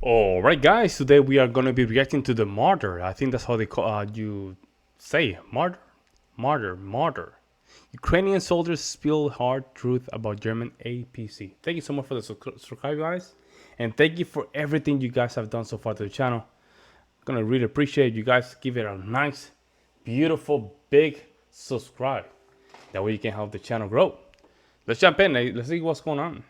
Alright guys, today we are going to be reacting to the Martyr. I think that's how they call you say Martyr. Martyr. Ukrainian soldiers spill hard truth about German APC. Thank you so much for the subscribe guys. And thank you for everything you guys have done so far to the channel. I'm going to really appreciate you guys. Give it a nice, beautiful, big subscribe. That way you can help the channel grow. Let's jump in. Let's see what's going on.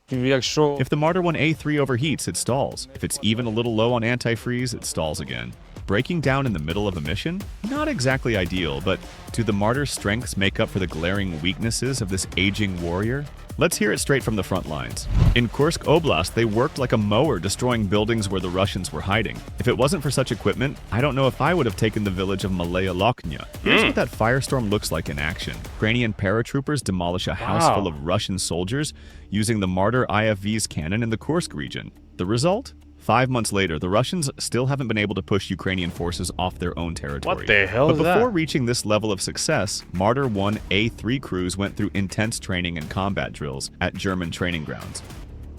If the MARDER 1A3 overheats, it stalls. If it's even a little low on antifreeze, it stalls again. Breaking down in the middle of a mission? Not exactly ideal, but do the Martyr's strengths make up for the glaring weaknesses of this aging warrior? Let's hear it straight from the front lines. In Kursk Oblast, they worked like a mower, destroying buildings where the Russians were hiding. If it wasn't for such equipment, I don't know if I would have taken the village of Malaya Lokhnya. Here's what that firestorm looks like in action. Ukrainian paratroopers demolish a house full of Russian soldiers using the Marder IFV's cannon in the Kursk region. The result? 5 months later, the Russians still haven't been able to push Ukrainian forces off their own territory. What the hell is that? But before reaching this level of success, MARDER 1A3 crews went through intense training and combat drills at German training grounds.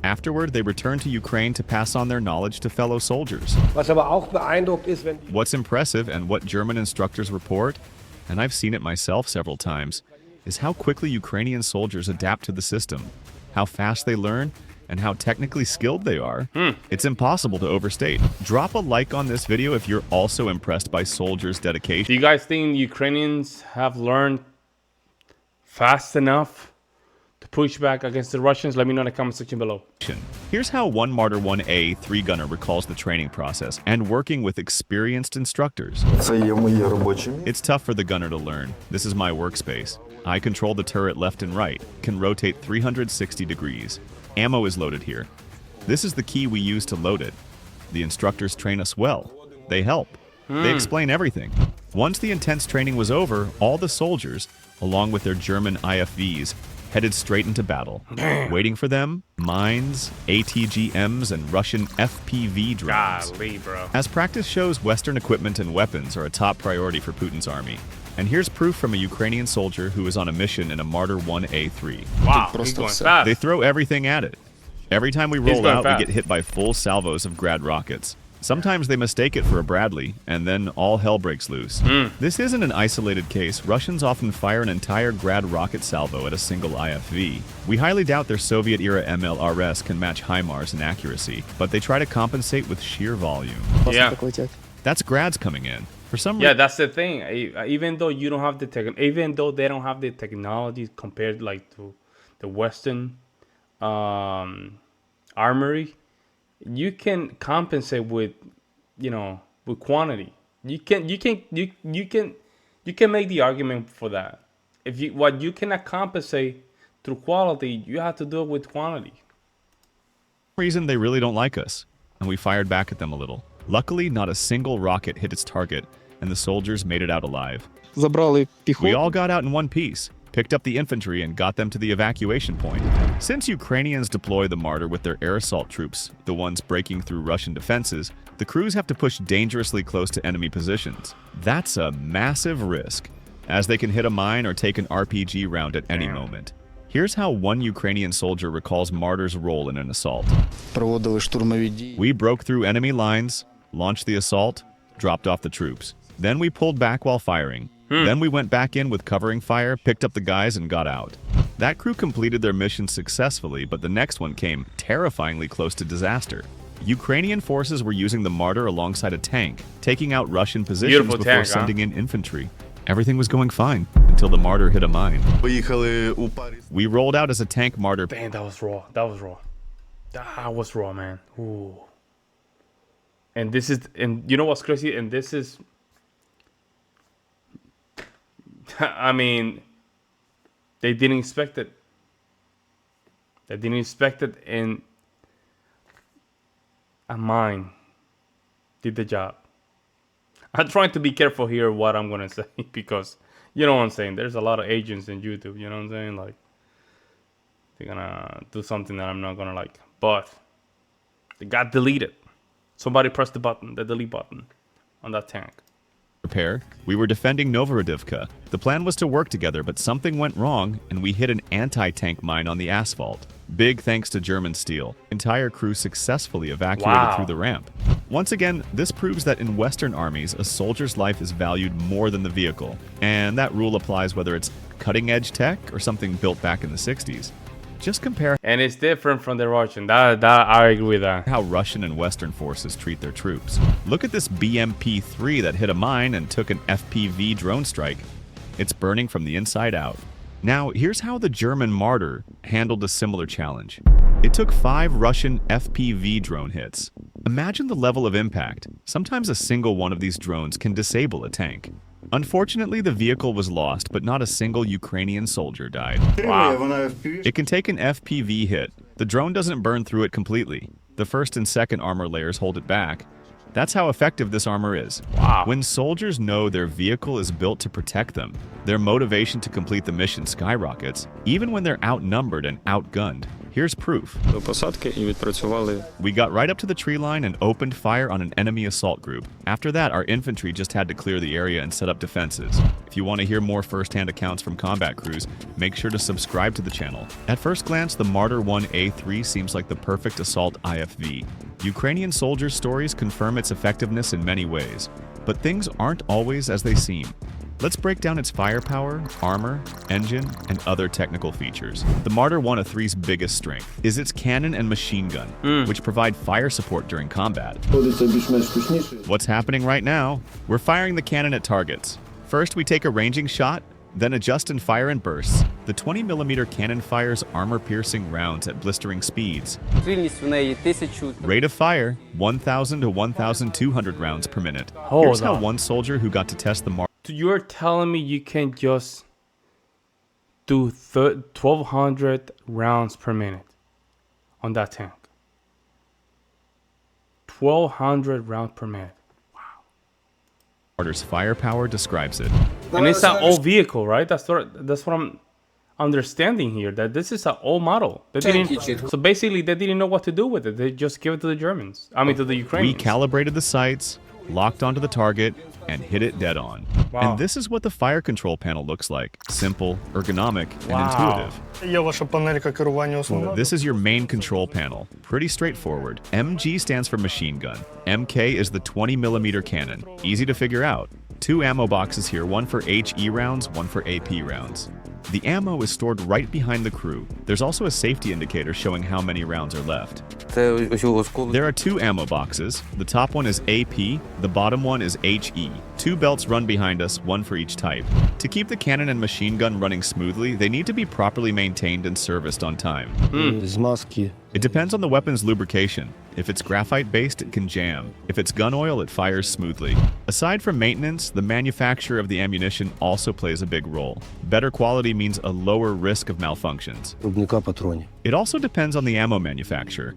Afterward, they returned to Ukraine to pass on their knowledge to fellow soldiers. What's impressive and what German instructors report, and I've seen it myself several times, is how quickly Ukrainian soldiers adapt to the system, how fast they learn, and how technically skilled they are. It's impossible to overstate. Drop a like on this video if you're also impressed by soldiers' dedication. Do you guys think Ukrainians have learned fast enough to push back against the Russians? Let me know in the comment section below. Here's how one MARDER 1A3 gunner recalls the training process and working with experienced instructors. It's tough for the gunner to learn. This is my workspace. I control the turret left and right, can rotate 360 degrees. Ammo is loaded here. This is the key we use to load it. The instructors train us well. They help. They explain everything. Once the intense training was over, all the soldiers, along with their German IFVs, headed straight into battle. Waiting for them, mines, ATGMs, and Russian FPV drones. Golly, bro. As practice shows, Western equipment and weapons are a top priority for Putin's army. And here's proof from a Ukrainian soldier who was on a mission in a MARDER 1A3. Wow, he's going fast. They throw everything at it. Every time we roll out, we get hit by full salvos of Grad rockets. Sometimes they mistake it for a Bradley, and then all hell breaks loose. This isn't an isolated case. Russians often fire an entire Grad rocket salvo at a single IFV. We highly doubt their Soviet-era MLRS can match HIMARS in accuracy, but they try to compensate with sheer volume. Yeah. That's Grads coming in. For some Yeah, that's the thing. Even though you don't have the even though they don't have the technology compared like to the Western armory, you can compensate with, you know, with quantity. You can make the argument for that. If you what you cannot compensate through quality, you have to do it with quantity. Reason they really don't like us, and we fired back at them a little. Luckily, not a single rocket hit its target, and the soldiers made it out alive. We all got out in one piece, picked up the infantry, and got them to the evacuation point. Since Ukrainians deploy the Martyr with their air assault troops, the ones breaking through Russian defenses, the crews have to push dangerously close to enemy positions. That's a massive risk, as they can hit a mine or take an RPG round at any moment. Here's how one Ukrainian soldier recalls Martyr's role in an assault. We broke through enemy lines, launched the assault, dropped off the troops. Then we pulled back while firing. Then we went back in with covering fire, picked up the guys, and got out. That crew completed their mission successfully, but the next one came terrifyingly close to disaster. Ukrainian forces were using the Martyr alongside a tank, taking out Russian positions before sending in infantry. Everything was going fine until the Martyr hit a mine. We rolled out as a tank Martyr. Damn, that was raw. That was raw. That was raw, man. Ooh. And this is, and you know what's crazy? And this is, I mean, they didn't expect it. They didn't expect it, and a mine did the job. I'm trying to be careful here what I'm gonna say, because you know what I'm saying. There's a lot of agents in YouTube. You know what I'm saying? Like, they're gonna do something that I'm not gonna like. But they got deleted. Somebody pressed the button, the delete button, on that tank. Repair. We were defending Novorodivka. The plan was to work together, but something went wrong, and we hit an anti-tank mine on the asphalt. Big thanks to German steel. Entire crew successfully evacuated through the ramp. Once again, this proves that in Western armies, a soldier's life is valued more than the vehicle. And that rule applies whether it's cutting-edge tech or something built back in the 60s. Just compare And it's different from the Russian. That I agree with that. how Russian and Western forces treat their troops. Look at this BMP-3 that hit a mine and took an FPV drone strike. It's burning from the inside out. Now, here's how the German MARDER handled a similar challenge. It took 5 Russian FPV drone hits. Imagine the level of impact. Sometimes a single one of these drones can disable a tank. Unfortunately, the vehicle was lost, but not a single Ukrainian soldier died. Wow. It can take an FPV hit. The drone doesn't burn through it completely. The first and second armor layers hold it back. That's how effective this armor is. Wow. When soldiers know their vehicle is built to protect them, their motivation to complete the mission skyrockets, even when they're outnumbered and outgunned. Here's proof. We got right up to the tree line and opened fire on an enemy assault group. After that, our infantry just had to clear the area and set up defenses. If you want to hear more first-hand accounts from combat crews, make sure to subscribe to the channel. At first glance, the MARDER 1A3 seems like the perfect assault IFV. Ukrainian soldiers' stories confirm its effectiveness in many ways, but things aren't always as they seem. Let's break down its firepower, armor, engine, and other technical features. The MARDER 1A3's biggest strength is its cannon and machine gun, which provide fire support during combat. What's happening right now? We're firing the cannon at targets. First, we take a ranging shot, then adjust and fire in bursts. The 20mm cannon fires armor-piercing rounds at blistering speeds. Rate of fire, 1,000 to 1,200 rounds per minute. Here's how one soldier who got to test the MARDER. You're telling me you can just do 1,200 rounds per minute on that tank? 1,200 rounds per minute. MARDER's firepower describes it. And it's an old vehicle, right? That's what I'm understanding here. That this is an old model. So basically, they didn't know what to do with it. They just gave it to the Germans. I mean, to the Ukrainians. We calibrated the sights, locked onto the target, and hit it dead on. Wow. And this is what the fire control panel looks like. Simple, ergonomic, and intuitive. This is your main control panel. Pretty straightforward. MG stands for machine gun. MK is the 20mm cannon. Easy to figure out. 2 ammo boxes here, one for HE rounds, one for AP rounds. The ammo is stored right behind the crew. There's also a safety indicator showing how many rounds are left. There are 2 ammo boxes. The top one is AP, the bottom one is HE. 2 belts run behind us, one for each type. To keep the cannon and machine gun running smoothly, they need to be properly maintained and serviced on time. It depends on the weapon's lubrication. If it's graphite-based, it can jam. If it's gun oil, it fires smoothly. Aside from maintenance, the manufacture of the ammunition also plays a big role. Better quality means a lower risk of malfunctions. It also depends on the ammo manufacturer.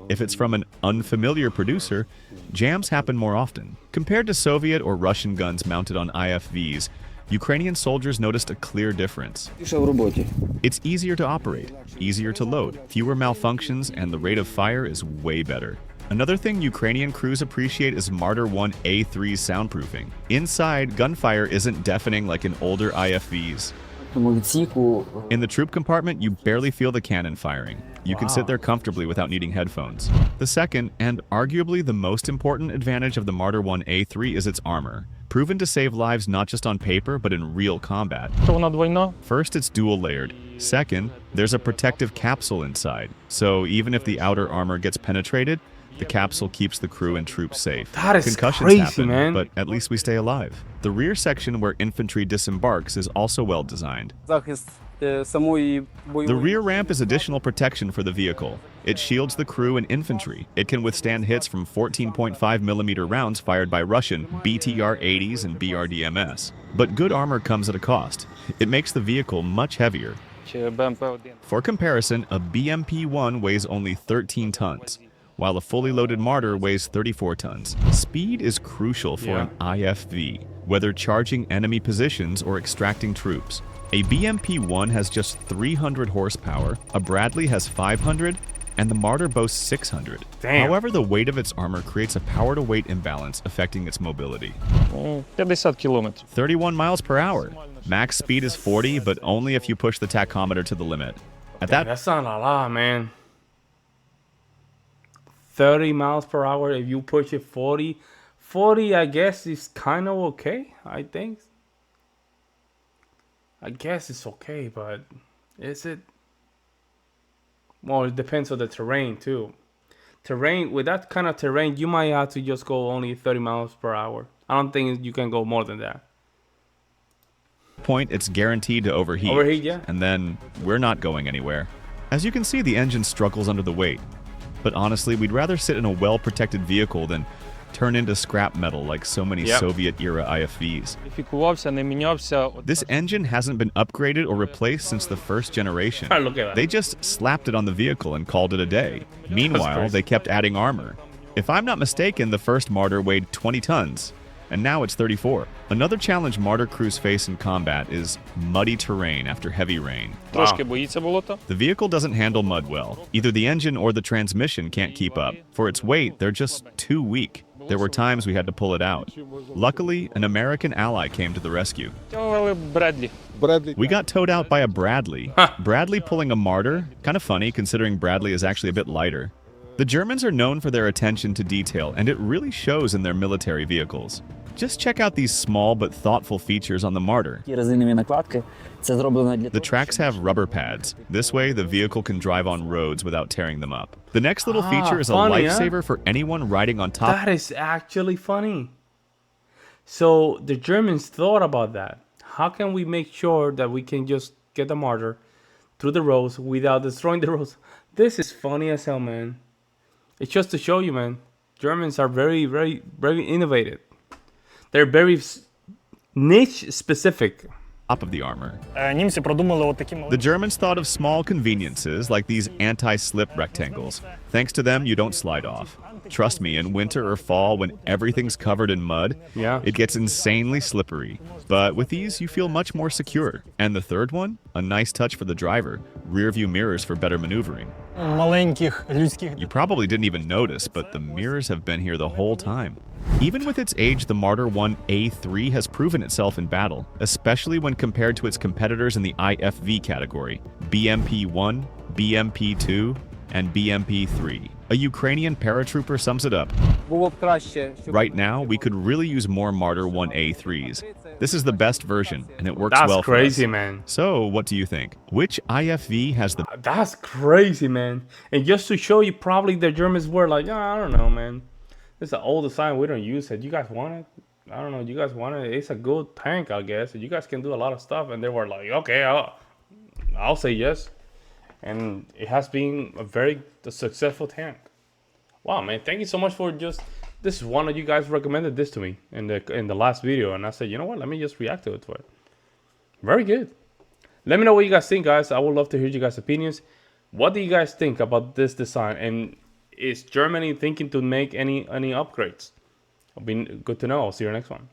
If it's from an unfamiliar producer, jams happen more often. Compared to Soviet or Russian guns mounted on IFVs, Ukrainian soldiers noticed a clear difference. It's easier to operate, easier to load, fewer malfunctions, and the rate of fire is way better. Another thing Ukrainian crews appreciate is MARDER 1A3's soundproofing. Inside, gunfire isn't deafening like in older IFVs. In the troop compartment, you barely feel the cannon firing. You can sit there comfortably without needing headphones. The second, and arguably the most important advantage of the MARDER 1A3 is its armor. Proven to save lives not just on paper, but in real combat. First, it's dual-layered. Second, there's a protective capsule inside. So even if the outer armor gets penetrated, the capsule keeps the crew and troops safe. That is Concussions crazy, happen, man. but at least we stay alive. The rear section where infantry disembarks is also well designed. The rear ramp is additional protection for the vehicle. It shields the crew and infantry. It can withstand hits from 14.5mm rounds fired by Russian BTR-80s and BRDMS. But good armor comes at a cost. It makes the vehicle much heavier. For comparison, a BMP-1 weighs only 13 tons, while a fully loaded MARDER weighs 34 tons. Speed is crucial for an IFV, whether charging enemy positions or extracting troops. A BMP-1 has just 300 horsepower, a Bradley has 500, and the Marder boasts 600. Damn. However, the weight of its armor creates a power-to-weight imbalance affecting its mobility. 50 кілометрів. 31 miles per hour. Max speed is 40, but only if you push the tachometer to the limit. At that That's not a lot, man. 30 miles per hour. If you push it 40, 40, I guess is kind of okay. I think. I guess it's okay, but is it? Well, it depends on the terrain too. Terrain with that kind of terrain, you might have to just go only 30 miles per hour. I don't think you can go more than that. point, it's guaranteed to overheat. Overheat, yeah. And then we're not going anywhere. As you can see, the engine struggles under the weight. But honestly, we'd rather sit in a well-protected vehicle than turn into scrap metal like so many Soviet-era IFVs. Модифікувався, не мінявся. This engine hasn't been upgraded or replaced since the first generation. Look at that. They just slapped it on the vehicle and called it a day. Meanwhile, they kept adding armor. If I'm not mistaken, the first Marder weighed 20 tons, and now it's 34. Another challenge Marder crews face in combat is muddy terrain after heavy rain. Трошки боїться болота. The vehicle doesn't handle mud well. Either the engine or the transmission can't keep up. For its weight, they're just too weak. There were times we had to pull it out. Luckily, an American ally came to the rescue. Тягували Бредлі. We got towed out by a Bradley. Bradley pulling a Marder? Kind of funny considering Bradley is actually a bit lighter. The Germans are known for their attention to detail, and it really shows in their military vehicles. Just check out these small but thoughtful features on the Marder. The tracks have rubber pads. This way, the vehicle can drive on roads without tearing them up. The next little feature is a funny, lifesaver for anyone riding on top. That is actually funny. So the Germans thought about that. How can we make sure that we can just get the Marder through the roads without destroying the roads? This is funny as hell, man. It's just to show you, man. Germans are very, very, very innovative. They're very niche specific. Top of the armor. Німці продумали отакі The Germans thought of small conveniences like these anti-slip rectangles. Thanks to them, you don't slide off. Trust me, in winter or fall when everything's covered in mud, it gets insanely slippery. But with these, you feel much more secure. And the third one? A nice touch for the driver. Rear view mirrors for better maneuvering. маленьких людських. You probably didn't even notice, but the mirrors have been here the whole time. Even with its age, the MARDER 1A3 has proven itself in battle, especially when compared to its competitors in the IFV category, BMP-1, BMP-2, and BMP-3. A Ukrainian paratrooper sums it up. Right now, we could really use more MARDER 1A3s. This is the best version, and it works well for us. That's crazy, man. So, what do you think? Which IFV has the... That's crazy, man. And just to show you, probably the Germans were like, oh, I don't know, man. It's an old design. We don't use it. You guys want it? I don't know. You guys want it? It's a good tank, I guess. You guys can do a lot of stuff. And they were like, okay, I'll say yes. And it has been a very successful tank. Wow, man. Thank you so much for just... This is one of you guys recommended this to me in the last video. And I said, you know what? Let me just react to it for it. Very good. Let me know what you guys think, guys. I would love to hear you guys' opinions. What do you guys think about this design? And is Germany thinking to make any upgrades? It'll be good to know. I'll see you next one.